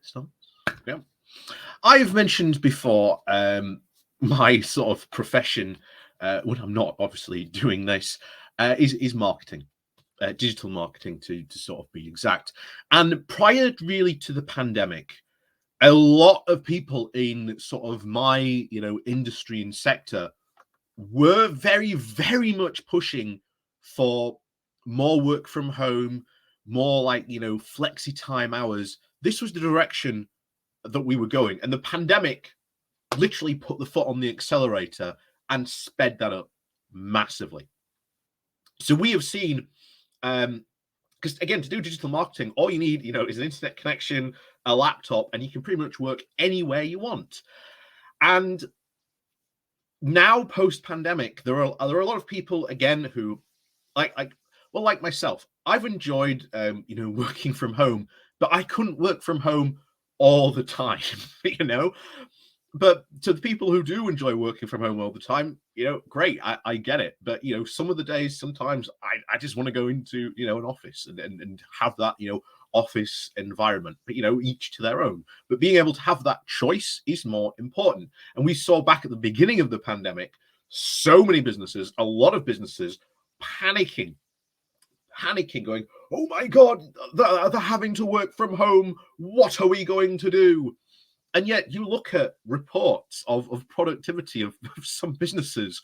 starts. Yeah. I've mentioned before my sort of profession, when I'm not obviously doing this, is marketing. Digital marketing to sort of be exact. And prior really to the pandemic, a lot of people in sort of my industry and sector were very, very much pushing for more work from home, more like flexi time hours. This was the direction that we were going, and the pandemic literally put the foot on the accelerator and sped that up massively. So we have seen because again, to do digital marketing, all you need, is an internet connection, a laptop, and you can pretty much work anywhere you want. And now, post-pandemic, there are a lot of people again who, like myself, I've enjoyed, working from home, but I couldn't work from home all the time, But to the people who do enjoy working from home all the time, great, I get it. But some of the days, sometimes I just want to go into an office and have that office environment. But each to their own. But being able to have that choice is more important. And we saw back at the beginning of the pandemic, so many businesses, a lot of businesses, panicking, going, "Oh my God, they're having to work from home. What are we going to do?" And yet you look at reports of productivity of some businesses,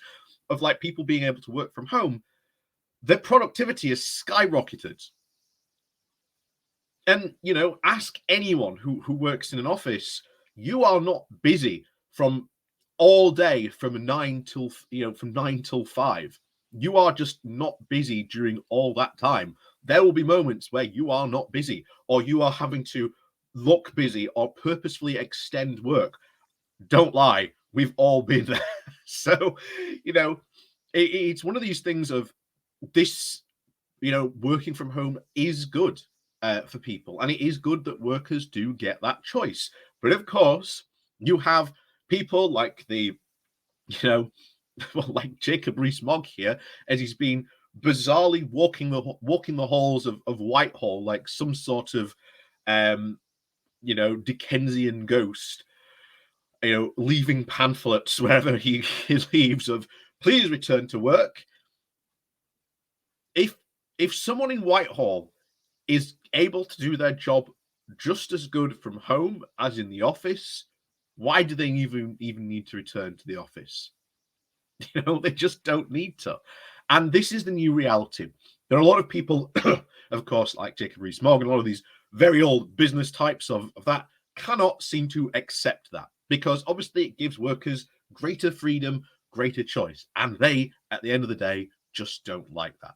of like people being able to work from home, their productivity has skyrocketed. And, ask anyone who works in an office, you are not busy from all day from 9 till 5. You are just not busy during all that time. There will be moments where you are not busy, or you are having to look busy or purposefully extend work. Don't lie, we've all been there. So it's one of these things of this, working from home is good for people, and it is good that workers do get that choice. But of course, you have people like like Jacob Rees-Mogg here, as he's been bizarrely walking the halls of Whitehall like some sort of Dickensian ghost, leaving pamphlets wherever he leaves of "please return to work." If someone in Whitehall is able to do their job just as good from home as in the office, why do they even need to return to the office? They just don't need to. And this is the new reality. There are a lot of people, of course, like Jacob Rees-Mogg and a lot of these very old business types of that cannot seem to accept that, because obviously it gives workers greater freedom, greater choice, and they, at the end of the day, just don't like that.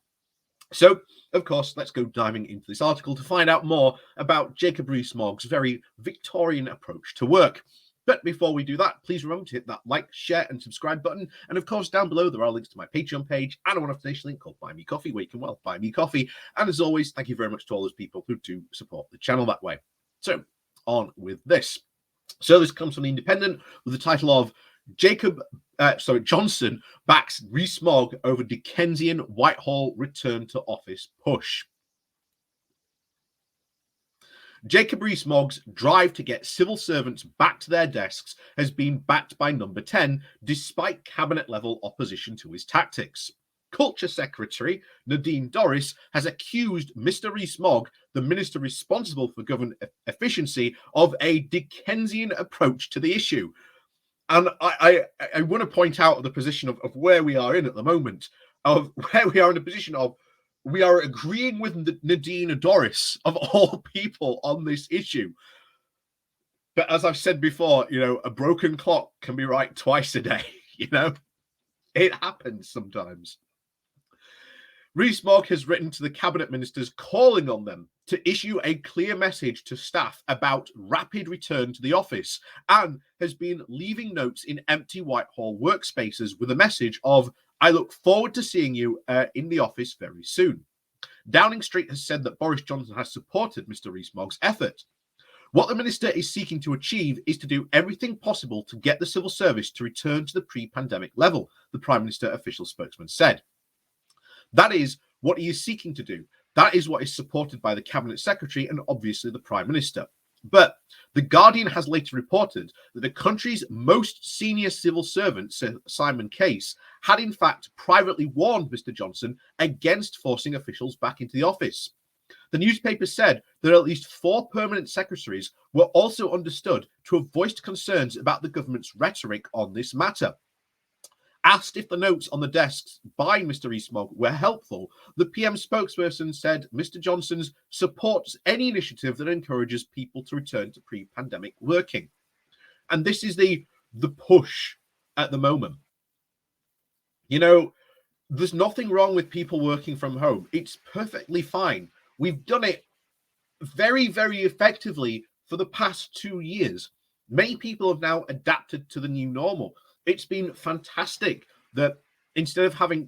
So, of course, let's go diving into this article to find out more about Jacob Rees-Mogg's very Victorian approach to work. But before we do that, please remember to hit that like, share, and subscribe button. And of course, down below, there are links to my Patreon page and a one-off donation link called Buy Me Coffee, where you can, buy me coffee. And as always, thank you very much to all those people who do support the channel that way. So, on with this. So this comes from The Independent with the title of Johnson backs Rees-Mogg over Dickensian Whitehall return to office push. Jacob Rees-Mogg's drive to get civil servants back to their desks has been backed by Number 10, despite cabinet-level opposition to his tactics. Culture Secretary Nadine Dorries has accused Mr. Rees-Mogg, the minister responsible for government efficiency, of a Dickensian approach to the issue. And I want to point out the position of where we are in at the moment, of where we are in a position of we are agreeing with Nadine Dorries, of all people, on this issue. But as I've said before, a broken clock can be right twice a day, It happens sometimes. Rees-Mogg has written to the cabinet ministers calling on them to issue a clear message to staff about rapid return to the office, and has been leaving notes in empty Whitehall workspaces with a message of, "I look forward to seeing you in the office very soon." Downing Street has said that Boris Johnson has supported Mr. Rees-Mogg's effort. What the minister is seeking to achieve is to do everything possible to get the civil service to return to the pre-pandemic level, the Prime Minister official spokesman said. That is what he is seeking to do. That is what is supported by the Cabinet Secretary and obviously the Prime Minister. But The Guardian has later reported that the country's most senior civil servant, Sir Simon Case, had in fact privately warned Mr. Johnson against forcing officials back into the office. The newspaper said that at least 4 permanent secretaries were also understood to have voiced concerns about the government's rhetoric on this matter. Asked if the notes on the desks by Mr. Rees-Mogg were helpful, the PM spokesperson said Mr. Johnson supports any initiative that encourages people to return to pre-pandemic working. And this is the push at the moment. You know, there's nothing wrong with people working from home. It's perfectly fine. We've done it very, very effectively for the past 2 years. Many people have now adapted to the new normal. It's been fantastic that instead of having,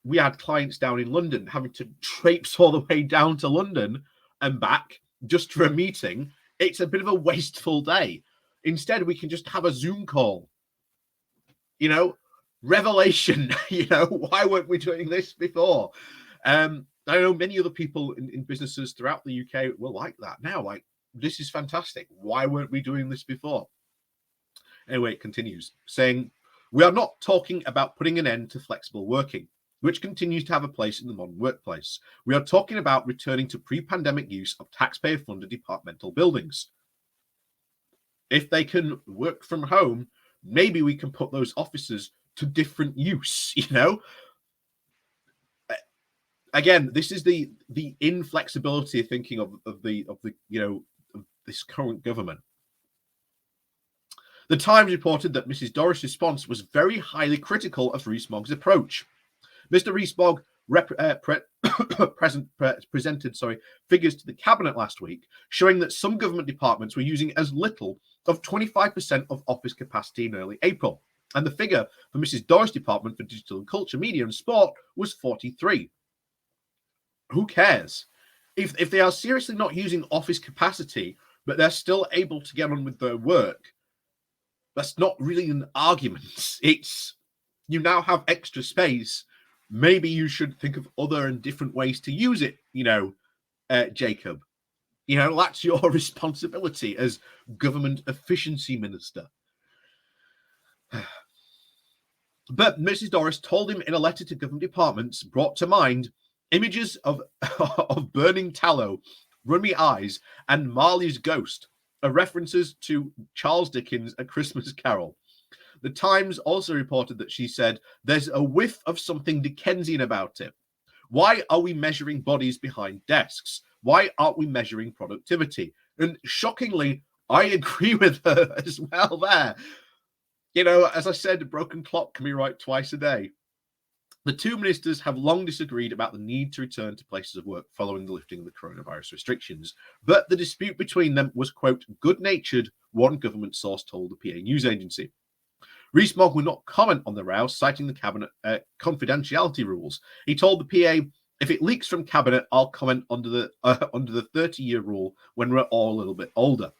we had clients down in London having to traipse all the way down to London and back just for a meeting. It's a bit of a wasteful day. Instead, we can just have a Zoom call. Revelation. Why weren't we doing this before? I know many other people in businesses throughout the UK were like that now. Like, this is fantastic. Why weren't we doing this before? Anyway, it continues, saying, we are not talking about putting an end to flexible working, which continues to have a place in the modern workplace. We are talking about returning to pre-pandemic use of taxpayer-funded departmental buildings. If they can work from home, maybe we can put those offices to different use, Again, this is the inflexibility of thinking of this current government. The Times reported that Mrs. Dorries' response was very highly critical of Rees-Mogg's approach. Mr. Rees-Mogg presented figures to the cabinet last week, showing that some government departments were using as little of 25% of office capacity in early April, and the figure for Mrs. Dorries' department for digital and culture, media and sport was 43. Who cares? If they are seriously not using office capacity, but they're still able to get on with their work, that's not really an argument. It's, you now have extra space. Maybe you should think of other and different ways to use it, Jacob. That's your responsibility as government efficiency minister. But Mrs. Dorries told him in a letter to government departments brought to mind images of burning tallow, rheumy eyes, and Marley's ghost, are references to Charles Dickens' A Christmas Carol. The Times also reported that she said, there's a whiff of something Dickensian about it. Why are we measuring bodies behind desks? Why aren't we measuring productivity? And shockingly, I agree with her as well there. As I said, a broken clock can be right twice a day. The two ministers have long disagreed about the need to return to places of work following the lifting of the coronavirus restrictions, but the dispute between them was, quote, good-natured, one government source told the PA news agency. Rees-Mogg would not comment on the row, citing the cabinet confidentiality rules. He told the PA, if it leaks from cabinet, I'll comment under the 30-year rule when we're all a little bit older.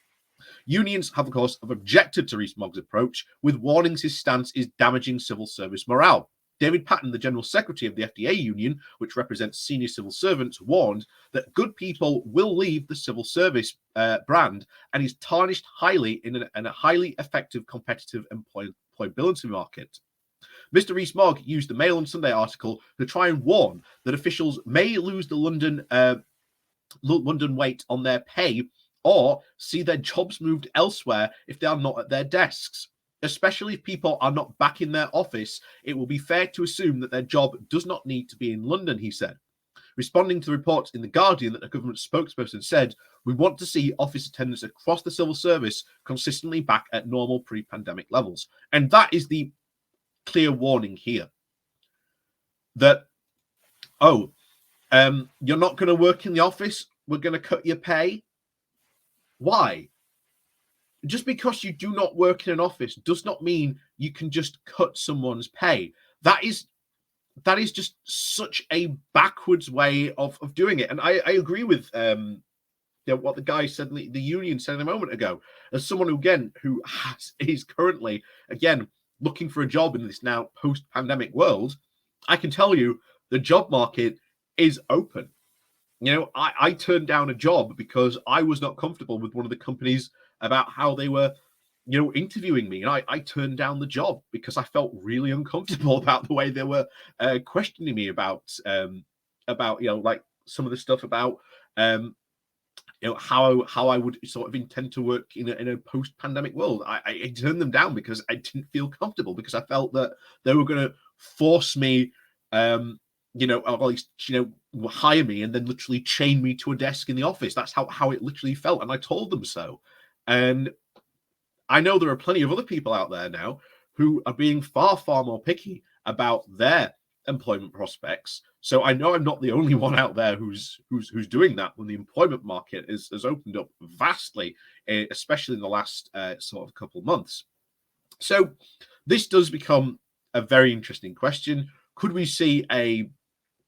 Unions have, of course, objected to Rees-Mogg's approach, with warnings his stance is damaging civil service morale. David Patten, the General Secretary of the FDA union, which represents senior civil servants, warned that good people will leave the civil service brand and is tarnished highly in a highly effective competitive employability market. Mr. Rees-Mogg used the Mail on Sunday article to try and warn that officials may lose the London weight on their pay or see their jobs moved elsewhere if they are not at their desks. Especially if people are not back in their office, it will be fair to assume that their job does not need to be in London, he said. Responding to reports in The Guardian that a government spokesperson said, we want to see office attendance across the civil service consistently back at normal pre-pandemic levels. And that is the clear warning here. That, you're not going to work in the office, we're going to cut your pay. Why? Just because you do not work in an office does not mean you can just cut someone's pay. That is just such a backwards way of doing it. And I agree with what the guy said, the union said a moment ago. As someone who is currently looking for a job in this now post-pandemic world, I can tell you the job market is open. I turned down a job because I was not comfortable with one of the companies about how they were, interviewing me. And I turned down the job because I felt really uncomfortable about the way they were questioning me about like some of the stuff about how I would sort of intend to work in a post-pandemic world. I turned them down because I didn't feel comfortable, because I felt that they were going to force me, or at least hire me and then literally chain me to a desk in the office. That's how it literally felt, and I told them so. And I know there are plenty of other people out there now who are being far, far more picky about their employment prospects. So I know I'm not the only one out there who's doing that when the employment market has opened up vastly, especially in the last sort of couple of months. So this does become a very interesting question. Could we see a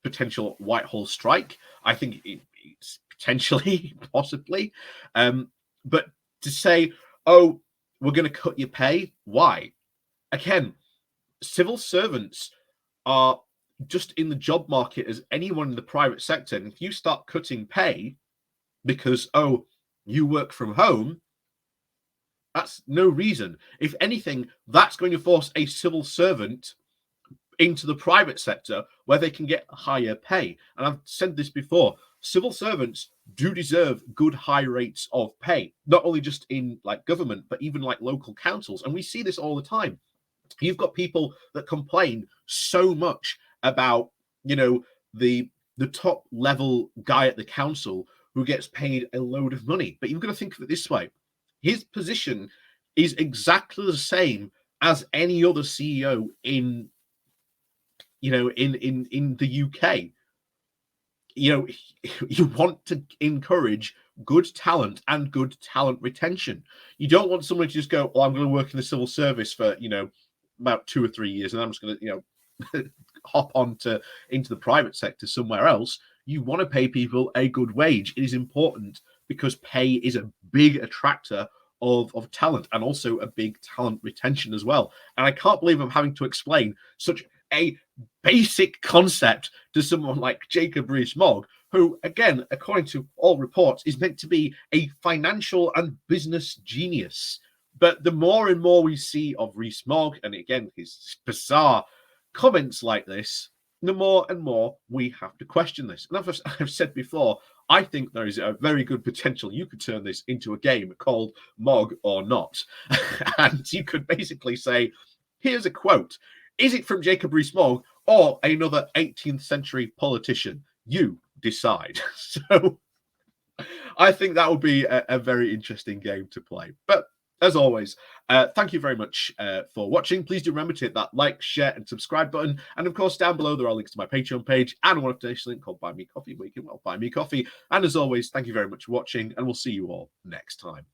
potential Whitehall strike? I think it's potentially, possibly. But to say, oh, we're going to cut your pay, why? Again, civil servants are just in the job market as anyone in the private sector. And if you start cutting pay because, oh, you work from home, that's no reason. If anything, that's going to force a civil servant into the private sector where they can get higher pay. And I've said this before, civil servants do deserve good high rates of pay, not only just in like government, but even like local councils. And we see this all the time. You've got people that complain so much about, the top level guy at the council who gets paid a load of money. But you've got to think of it this way. His position is exactly the same as any other CEO in the UK. You want to encourage good talent and good talent retention. You don't want someone to just go, well, I'm going to work in the civil service for, about 2 or 3 years, and I'm just going to, hop on into the private sector somewhere else. You want to pay people a good wage. It is important because pay is a big attractor of talent, and also a big talent retention as well. And I can't believe I'm having to explain such a basic concept to someone like Jacob Rees-Mogg, who, again, according to all reports, is meant to be a financial and business genius. But the more and more we see of Rees-Mogg, and again, his bizarre comments like this, the more and more we have to question this. And as I've said before, I think there is a very good potential you could turn this into a game called Mogg or Not. And you could basically say, here's a quote. Is it from Jacob Rees-Mogg or another 18th century politician? You decide. So I think that would be a very interesting game to play. But as always, thank you very much for watching. Please do remember to hit that like, share, and subscribe button. And of course, down below, there are links to my Patreon page and a one-off donation link called Buy Me Coffee, where you can buy me coffee. And as always, thank you very much for watching, and we'll see you all next time.